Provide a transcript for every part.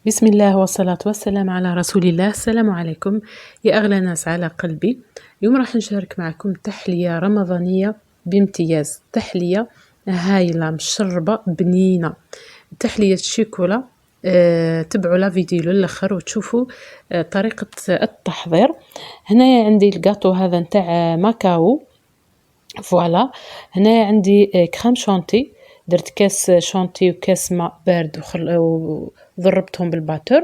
بسم الله والصلاة والسلام على رسول الله. السلام عليكم يا أغلى ناس على قلبي. اليوم راح نشارك معكم تحلية رمضانية بامتياز، تحلية هايلة مشربة بنينة، تحلية الشيكولا. تبعوا لا فيديو للآخر وتشوفوا طريقة التحضير. هنا عندي الجاتو هذا نتاع ماكاو، فوالا. هنا عندي كريم شانتي، درت كاس شانتي وكاس ماء بارد وضربتهم بالباتور.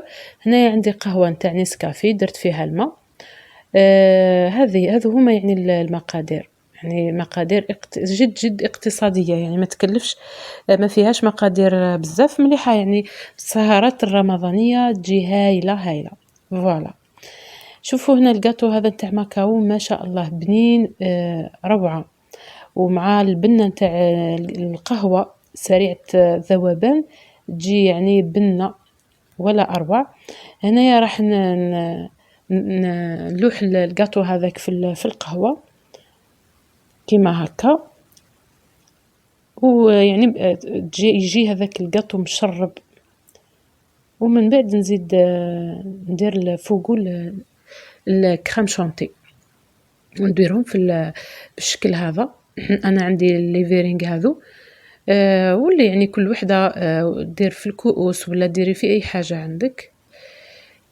هنا عندي قهوة نتاع نسكافيه درت فيها الماء. هذو هما يعني المقادير، يعني مقادير جد جد اقتصادية، يعني ما تكلفش، ما فيهاش مقادير بزاف، مليحة يعني. السهرات الرمضانية تجي هايلة هايلة، فوالا. شوفوا هنا الجاتو هذا نتاع ماكاو ما شاء الله بنين، روعة. ومع البنة نتاع القهوة سريعة الذوبان تجي يعني بنة ولا أروع. هنايا راح نلوح الجاتو هذاك في القهوة كيما هكا، ويعني يجي هذاك الجاتو مشرب. ومن بعد نزيد ندير فوقو الكريم شانتي ونديرهم بالشكل هذا. انا عندي الليفيرينغ هذو، واللي يعني كل وحده دير في الكؤوس ولا ديري في اي حاجه عندك.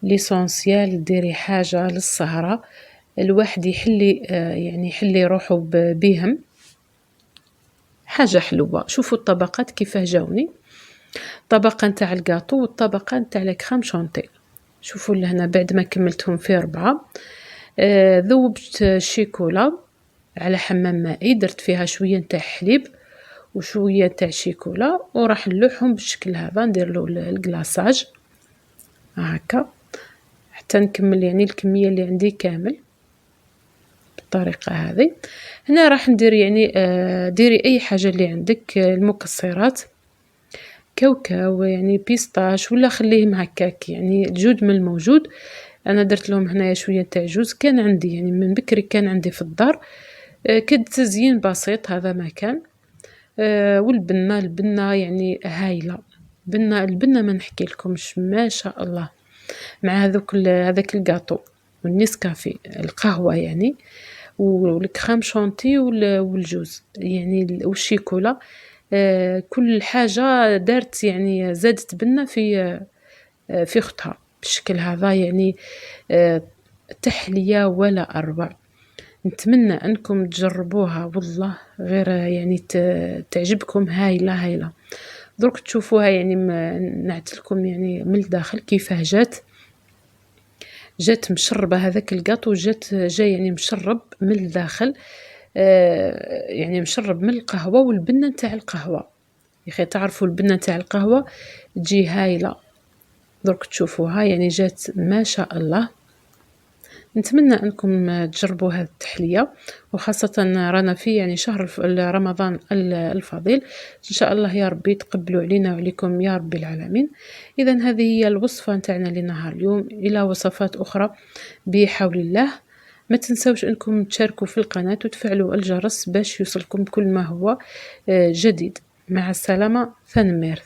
ليسونسيال ديري حاجه للسهره، الواحد يحلي يعني يحلي روحه بهم حاجه حلوه. شوفوا الطبقات كيفاه جاوني، طبقه نتاع الجاتو والطبقه نتاع الكريم شانتي. شوفوا لهنا بعد ما كملتهم في 4 ذوبت الشيكولا على حمام مائي، درت فيها شويه نتاع حليب وشويه تاع شيكولا، وراح نلوحهم بالشكل هذا، ندير له الكلاصاج هكا حتى نكمل يعني الكميه اللي عندي كامل بالطريقه هذه. هنا راح ندير يعني ديري اي حاجه اللي عندك، المكسرات كاوكاو يعني بيستاش ولا خليهم هكاك، يعني الجود من الموجود. انا درت لهم هنايا شويه تاع جوز كان عندي، يعني من بكري كان عندي في الدار، كد تزيين بسيط هذا ما كان. والبنة يعني هايلة، البنة ما نحكي لكمش ما شاء الله. مع هذاك الجاتو والنسكافيه القهوة يعني، والكريم شانتي والجوز يعني والشيكولا، كل حاجة دارت يعني زادت بنة في اختها بالشكل هذا، يعني تحلية ولا أروع. نتمنى أنكم تجربوها والله غير يعني تعجبكم هايلة هايلة. درك تشوفوها يعني نعتلكم يعني من الداخل كيفاه جات مشربة، هذاك الجاتو جاي يعني مشرب من الداخل، يعني مشرب من القهوة والبنة نتاع القهوة. يا اخي تعرفوا البنة نتاع القهوة تجي هايلة، درك تشوفوها يعني جات ما شاء الله. نتمنى أنكم تجربوا هذه التحلية، وخاصة رانا في يعني شهر رمضان الفضيل، إن شاء الله يا ربي تقبلوا علينا وعليكم يا رب العالمين. إذا هذه هي الوصفة نتاعنا لنهار اليوم، إلى وصفات أخرى بحول الله. ما تنسوش أنكم تشاركوا في القناة وتفعلوا الجرس باش يوصلكم كل ما هو جديد. مع السلامة، ثانمير.